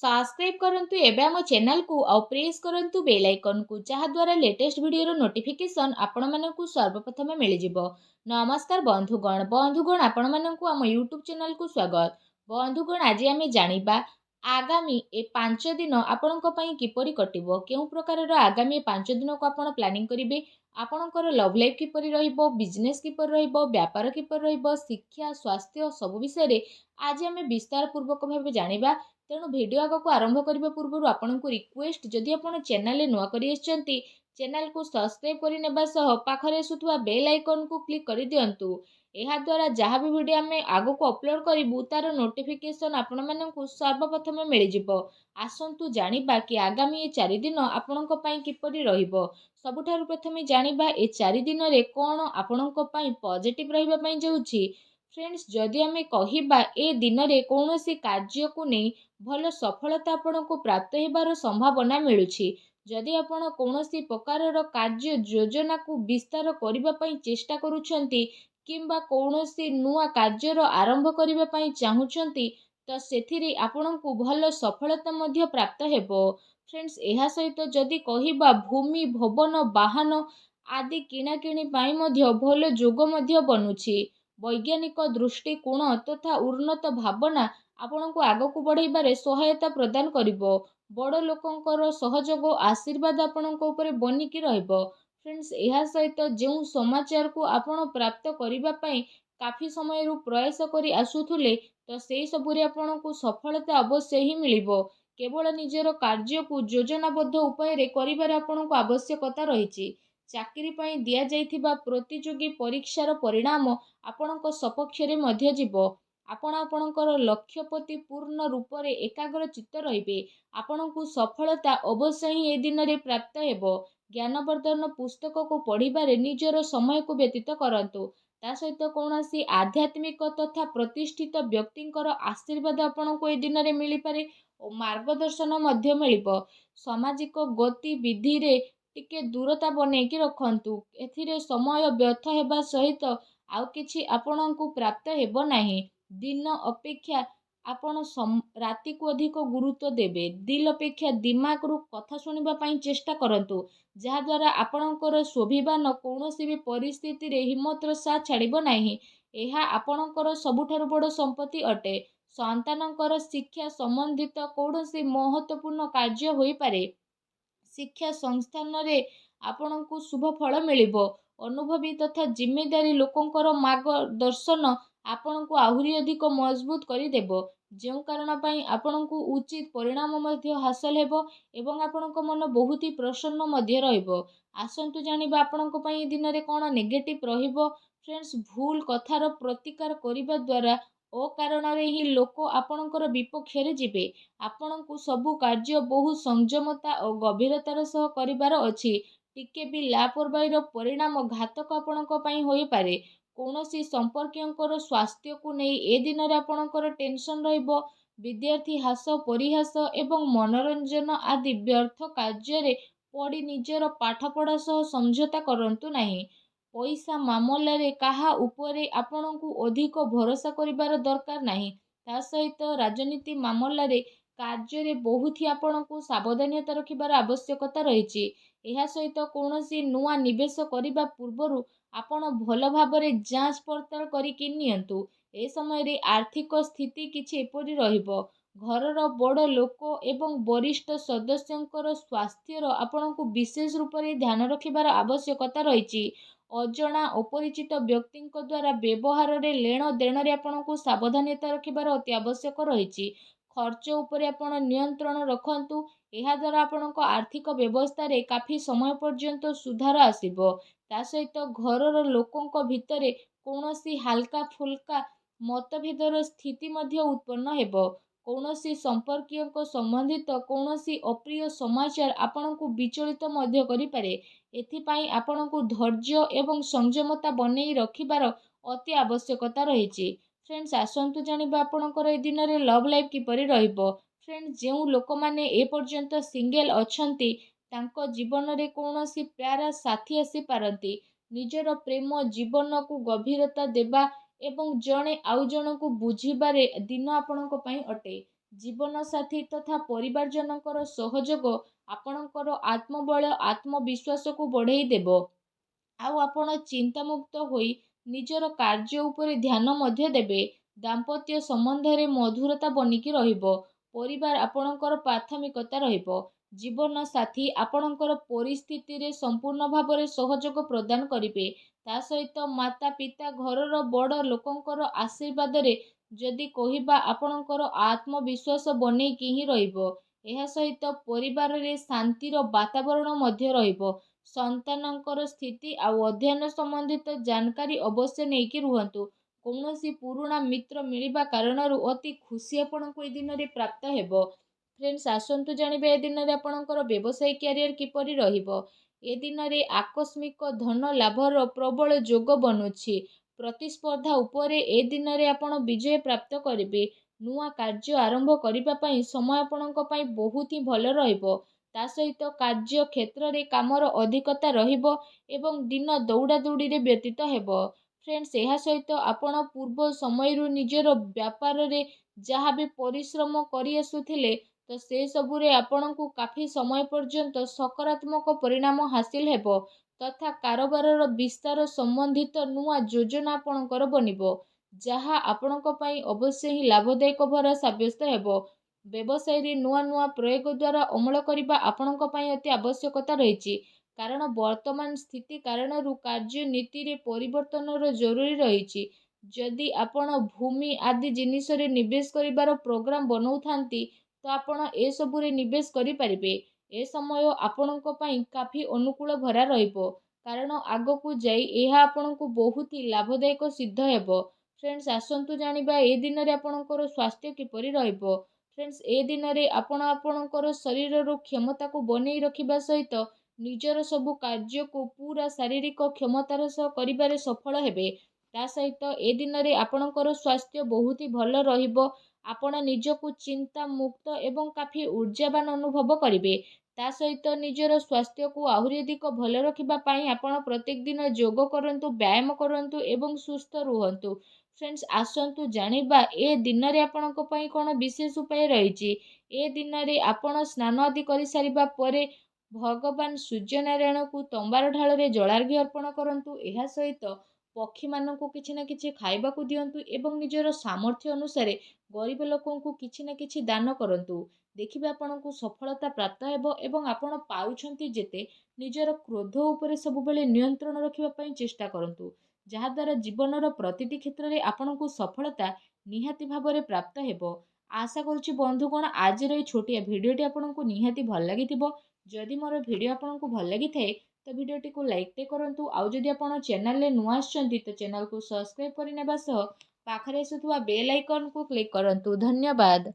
Subscribe करंतु एबे हम चैनल को और प्रेस करंतु बेल आइकन को जहा द्वारा लेटेस्ट वीडियो नोटिफिकेशन आपण मानकु सर्वप्रथम मिल जिवो। नमस्कार बंधुगण आपण मानकु हम यूट्यूब चैनल को स्वागत। बंधुगण आज आम जानिबा आगामी ए 5 दिन आपणक पई किपरि कटिबो, केउ प्रकारर आगामी 5 दिन को आपण प्लानिंग करिवे, आपणकर लव लाइफ किपरि रहिबो, बिजनेस किपरि रहिबो, व्यापार किपरि रहिबो, शिक्षा स्वास्थ्य सब विषय आज आम विस्तार पूर्वक भाव जानिबा। तेणु भिडियो आग को आरंभ करने पूर्व आपन को रिक्वेस्ट, जदि आप चैनल नुआ करी चैनल को सब्सक्राइब करने सह पाखरे आसुवा बेल आइकन को क्लिक कर दिंतु। यह द्वारा जहाँ भी वीडियो आम आग को अपलोड करूँ तार नोटिफिकेशन आपण मानक सर्वप्रथम मिल जिवो। आसंतु जानिबा कि आगामी 4 दिन आपणक पई किपरि रहिबो। सबुठारु प्रथमे जानिबा ए 4 दिन रे कोन आपणक पई पॉजिटिव रहिबा पई जाउछि। फ्रेंड्स, जदि आम कहिबा ए दिन रे कोनोसी कार्य को नहीं भल सफलता आपको प्राप्त होबार संभावना मिलुछि। जदि आपण कौनसी प्रकारर कार्य योजना को विस्तार करने पई चेष्टा करूछंती किंबा कौनसी नुआ कार्यर आरंभ करने पई चाहुछंती तो सेथिरे आपनको भल सफलता मध्य प्राप्त हेबो। फ्रेंड्स, एहा सहित जदि कहिबा भूमि भवन वाहन आदि किणाकिणी पाई मध्य भल जोग मध्य बनुछि। वैज्ञानिक दृष्टिकोण तथा उन्नत भावना आपनको आगको बढ़ाइबारे सहायता प्रदान करिबो। बड़ लोकंकर सहयोग आशीर्वाद आपणक उपरे बनिकी रहिबो। फ्रेंड्स, एहा सहित जो समाचार को आपण प्राप्त करिबा पई काफी समय रु प्रयास करी आसुथुले तो सेही सबुरे आपणको सफलता अवश्य ही मिलिबो। केवल निजर कार्य को योजनाबद्ध उपाय रे करिबार आपणको आवश्यकता रहिछि। चाकरी पई दिया जाइथिबा प्रतियोगी परीक्षार परिणाम आपणको सपक्ष रे मध्य जीवो। आपण आपणकर लक्ष्य प्रति पूर्ण रूप से एकाग्र चित्त रहिबे। आपणको सफलता अवश्य ही ए दिन रे प्राप्त हेबो। ज्ञानवर्धन पुस्तक को पढ़िबारे निजर समय को व्यतीत करंतु। ता सहित कौनसी आध्यात्मिक तथा प्रतिष्ठित व्यक्तिंकर आशीर्वाद आपणको ए दिन रे मिली पारे और मार्गदर्शन मध्य मिलिबो। सामाजिक गतिविधि रे टिके दूरता बनेकी रखंतु। एथिरे समय व्यर्थ हेबा सहित आउ किछि आपणको प्राप्त हेबो नाही। दिन अपेक्षा आपण राति को अधिक गुरुत्व देबे। दिल अपेक्षा दिमाग रु कथा सुनिबा पई चेष्टा करंतु, जहा द्वारा आपणकर स्वाभिमान कौनसी भी परिस्थिति रे हिम्मतर साथ छाड़िबो नाही। एहा आपणकर सबुठारु बड़ संपत्ति अटे। संतानकर शिक्षा संबंधित कौनसी महत्वपूर्ण कार्य होई पारे। शिक्षा संस्थान रे आपणको शुभ फल मिलिबो। अनुभवी तथा जिम्मेदारी लोकंकर मार्गदर्शन आपणको आहुरी अधिक मजबूत करी देबो। जो कारण पई आपणको उचित परिणाम मध्य हासिल हेबो एवं आपणको मन बहुत ही प्रसन्न मध्य रहइबो। आसंतु जानिबा आपणको पई दिन रे कोन नेगेटिव रहिबो। फ्रेंड्स, भूल कथार प्रतिकार करिबा द्वारा ओ कारण रे ही लोक आपणकर विपक्ष रे जिबे। आपणको सबु कार्य बहु संयमता और गंभीरतार सह करिबार अछि। टिके भी लापरवाहीर परिणाम घातक आपणको पई होई पारे। कौनसी संपर्कियों स्वास्थ्य को नहीं ए दिन रे आपणकर टेंशन रहिबो। विद्यार्थी हास परिहास एवं मनोरंजन आदि व्यर्थ कार्य रे पड़ी निजर पाठपढ़ा सह समझौता करंतु नहीं। पैसा मामला रे काहा उपरे आपणको अधिक भरोसा करिबार दरकार नहीं। ता सहित राजनीति मामला रे कार्य रे बहुत ही आपणको सावधानता रखिबार आवश्यकता रहिछि। एहा सहित कौनसी नुआ निवेश करिबा पूर्वरु आपण भल भाबरे जांच पड़ताल करिकि नियंतु। ए समय रे आर्थिक स्थिति किछि एपरि रहिबो। घरर बड़ लोक एवं वरिष्ठ सदस्यंकर स्वास्थ्यर आपणको विशेष रूप से ध्यान रखिबार आवश्यकता रहिछि। अजणा अपरिचित व्यक्तिंक द्वारा व्यवहार रे लेण देण रे आपणको सावधानता रखिबार अति आवश्यक रहिछि। खर्च उपरे आपण नियंत्रण रखंतु। एहा द्वारा आपणको आर्थिक व्यवस्था रे काफी समय पर्यंत सुधार आसीबो। ता सहित घरर लोकंक भितरे कौनसी हल्का फुल्का मतभेदर स्थिति मध्य उत्पन्न हेबो। कौनसी संपर्कियों संबंधित कौनसी अप्रिय समाचार आपणको विचलित मध्य करि पारे। एथिपाई आपणको धैर्य एवं संयमता बनेई रखिबार अति आवश्यकता रहिछि। फ्रेंड्स, आसंतु जानिबा आपणकर ए दिन रे लव लाइफ किपरि रहिबो। फ्रेंड्स, जो लोक माने ए पर्यंत सिंगल अछंती तांको जीवन रे कौनसी प्यारा साथी आसी पारंती। निजर प्रेम जीवन को गभीरता देबा एवं जणे आउ जण को बुझिबारे दिन आपणको पई अटे। ଜୀବନସାଥୀ ତଥା ପରିବାରଜନଙ୍କର ସହଯୋଗ ଆପଣଙ୍କର ଆତ୍ମବଳ ଆତ୍ମବିଶ୍ୱାସକୁ ବଢ଼େଇ ଦେବ। ଆଉ ଆପଣ ଚିନ୍ତାମୁକ୍ତ ହୋଇ ନିଜର କାର୍ଯ୍ୟ ଉପରେ ଧ୍ୟାନ ମଧ୍ୟ ଦେବେ। ଦାମ୍ପତ୍ୟ ସମ୍ବନ୍ଧରେ ମଧୁରତା ବନିକି ରହିବ। ପରିବାର ଆପଣଙ୍କର ପ୍ରାଥମିକତା ରହିବ। ଜୀବନ ସାଥୀ ଆପଣଙ୍କର ପରିସ୍ଥିତିରେ ସମ୍ପୂର୍ଣ୍ଣ ଭାବରେ ସହଯୋଗ ପ୍ରଦାନ କରିବେ। ତା ସହିତ ମାତା ପିତା ଘରର ବଡ଼ ଲୋକଙ୍କର ଆଶୀର୍ବାଦରେ ଯଦି କହିବା ଆପଣଙ୍କର ଆତ୍ମବିଶ୍ୱାସ ବନେଇକି ହିଁ ରହିବ। ଏହା ସହିତ ପରିବାରରେ ଶାନ୍ତିର ବାତାବରଣ ମଧ୍ୟ ରହିବ। ସନ୍ତାନଙ୍କର ସ୍ଥିତି ଆଉ ଅଧ୍ୟୟନ ସମ୍ବନ୍ଧିତ ଜାନକାରୀ ଅବଶ୍ୟ ନେଇକି ରୁହନ୍ତୁ। କୌଣସି ପୁରୁଣା ମିତ୍ର ମିଳିବା କାରଣରୁ ଅତି ଖୁସି ଆପଣଙ୍କୁ ଏ ଦିନରେ ପ୍ରାପ୍ତ ହେବ। ଫ୍ରେଣ୍ଡସ୍, ଆସନ୍ତୁ ଜାଣିବା ଏ ଦିନରେ ଆପଣଙ୍କର ବ୍ୟବସାୟିକ କ୍ୟାରିୟର କିପରି ରହିବ। ଏ ଦିନରେ ଆକସ୍ମିକ ଧନ ଲାଭର ପ୍ରବଳ ଯୋଗ ବନୁଛି। ପ୍ରତିସ୍ପର୍ଦ୍ଧା ଉପରେ ଏ ଦିନରେ ଆପଣ ବିଜୟ ପ୍ରାପ୍ତ କରିବେ। ନୂଆ କାର୍ଯ୍ୟ ଆରମ୍ଭ କରିବା ପାଇଁ ସମୟ ଆପଣଙ୍କ ପାଇଁ ବହୁତ ହିଁ ଭଲ ରହିବ। ତା ସହିତ କାର୍ଯ୍ୟ କ୍ଷେତ୍ରରେ କାମର ଅଧିକତା ରହିବ ଏବଂ ଦିନ ଦୌଡ଼ାଦୌଡ଼ିରେ ବ୍ୟତୀତ ହେବ। ଫ୍ରେଣ୍ଡସ୍, ଏହା ସହିତ ଆପଣ ପୂର୍ବ ସମୟରୁ ନିଜର ବ୍ୟାପାରରେ ଯାହା ବି ପରିଶ୍ରମ କରି ଆସୁଥିଲେ ତ ସେସବୁରେ ଆପଣଙ୍କୁ କାଫି ସମୟ ପର୍ଯ୍ୟନ୍ତ ସକାରାତ୍ମକ ପରିଣାମ ହାସିଲ ହେବ ତଥା କାରବାରର ବିସ୍ତାର ସମ୍ବନ୍ଧିତ ନୂଆ ଯୋଜନା ଆପଣଙ୍କର ବନିବ, ଯାହା ଆପଣଙ୍କ ପାଇଁ ଅବଶ୍ୟ ହିଁ ଲାଭଦାୟକ ଭରା ସାବ୍ୟସ୍ତ ହେବ। ବ୍ୟବସାୟରେ ନୂଆ ନୂଆ ପ୍ରୟୋଗ ଦ୍ୱାରା ଅମଳ କରିବା ଆପଣଙ୍କ ପାଇଁ ଅତି ଆବଶ୍ୟକତା ରହିଛି, କାରଣ ବର୍ତ୍ତମାନ ସ୍ଥିତି କାରଣରୁ କାର୍ଯ୍ୟନୀତିରେ ପରିବର୍ତ୍ତନର ଜରୁରୀ ରହିଛି। ଯଦି ଆପଣ ଭୂମି ଆଦି ଜିନିଷରେ ନିବେଶ କରିବାର ପ୍ରୋଗ୍ରାମ ବନଉଥାନ୍ତି ତ ଆପଣ ଏସବୁରେ ନିବେଶ କରିପାରିବେ। ଏ ସମୟ ଆପଣଙ୍କ ପାଇଁ କାଫି ଅନୁକୂଳ ଭରା ରହିବ, କାରଣ ଆଗକୁ ଯାଇ ଏହା ଆପଣଙ୍କୁ ବହୁତ ହି ଲାଭଦାୟକ ସିଦ୍ଧ ହେବ। ଫ୍ରେଣ୍ଡସ୍, ଆସନ୍ତୁ ଜାଣିବା ଏ ଦିନରେ ଆପଣଙ୍କର ସ୍ୱାସ୍ଥ୍ୟ କିପରି ରହିବ। ଫ୍ରେଣ୍ଡସ୍, ଏ ଦିନରେ ଆପଣ ଆପଣଙ୍କର ଶରୀରର କ୍ଷମତାକୁ ବନେଇ ରଖିବା ସହିତ ନିଜର ସବୁ କାର୍ଯ୍ୟକୁ ପୁରା ଶାରୀରିକ କ୍ଷମତାର ସହ କରିବାରେ ସଫଳ ହେବେ। ତା ସହିତ ଏ ଦିନରେ ଆପଣଙ୍କର ସ୍ୱାସ୍ଥ୍ୟ ବହୁତ ହି ଭଲ ରହିବ। ଆପଣ ନିଜକୁ ଚିନ୍ତା ମୁକ୍ତ ଏବଂ କାଫି ଊର୍ଜାବାନ ଅନୁଭବ କରିବେ। ତା ସହିତ ନିଜର ସ୍ୱାସ୍ଥ୍ୟକୁ ଆହୁରି ଅଧିକ ଭଲ ରଖିବା ପାଇଁ ଆପଣ ପ୍ରତ୍ୟେକ ଦିନ ଯୋଗ କରନ୍ତୁ, ବ୍ୟାୟାମ କରନ୍ତୁ ଏବଂ ସୁସ୍ଥ ରୁହନ୍ତୁ। ଫ୍ରେଣ୍ଡସ୍, ଆସନ୍ତୁ ଜାଣିବା ଏ ଦିନରେ ଆପଣଙ୍କ ପାଇଁ କ'ଣ ବିଶେଷ ଉପାୟ ରହିଛି। ଏ ଦିନରେ ଆପଣ ସ୍ନାନ ଆଦି କରିସାରିବା ପରେ ଭଗବାନ ସୂର୍ଯ୍ୟନାରାୟଣଙ୍କୁ ତମ୍ବାର ଢାଳରେ ଜଳାର୍ଘ୍ୟ ଅର୍ପଣ କରନ୍ତୁ। ଏହା ସହିତ ପକ୍ଷୀମାନଙ୍କୁ କିଛି ନା କିଛି ଖାଇବାକୁ ଦିଅନ୍ତୁ ଏବଂ ନିଜର ସାମର୍ଥ୍ୟ ଅନୁସାରେ ଗରିବ ଲୋକଙ୍କୁ କିଛି ନା କିଛି ଦାନ କରନ୍ତୁ। ଦେଖିବେ ଆପଣଙ୍କୁ ସଫଳତା ପ୍ରାପ୍ତ ହେବ ଏବଂ ଆପଣ ପାରୁଛନ୍ତି ଯେତେ ନିଜର କ୍ରୋଧ ଉପରେ ସବୁବେଳେ ନିୟନ୍ତ୍ରଣ ରଖିବା ପାଇଁ ଚେଷ୍ଟା କରନ୍ତୁ, ଯାହାଦ୍ୱାରା ଜୀବନର ପ୍ରତିଟି କ୍ଷେତ୍ରରେ ଆପଣଙ୍କୁ ସଫଳତା ନିହାତି ଭାବରେ ପ୍ରାପ୍ତ ହେବ। ଆଶା କରୁଛି ବନ୍ଧୁଗଣ ଆଜିର ଏହି ଛୋଟିଆ ଭିଡ଼ିଓଟି ଆପଣଙ୍କୁ ନିହାତି ଭଲ ଲାଗିଥିବ। ଯଦି ମୋର ଭିଡ଼ିଓ ଆପଣଙ୍କୁ ଭଲ ଲାଗିଥାଏ ତ ଭିଡ଼ିଓଟିକୁ ଲାଇକ୍ଟେ କରନ୍ତୁ। ଆଉ ଯଦି ଆପଣ ଚ୍ୟାନେଲରେ ନୂଆ ଆସିଛନ୍ତି ତ ଚ୍ୟାନେଲକୁ ସବସ୍କ୍ରାଇବ୍ କରିନେବା ସହ ପାଖରେ ଆସୁଥିବା ବେଲ୍ ଆଇକନ୍କୁ କ୍ଲିକ୍ କରନ୍ତୁ। ଧନ୍ୟବାଦ।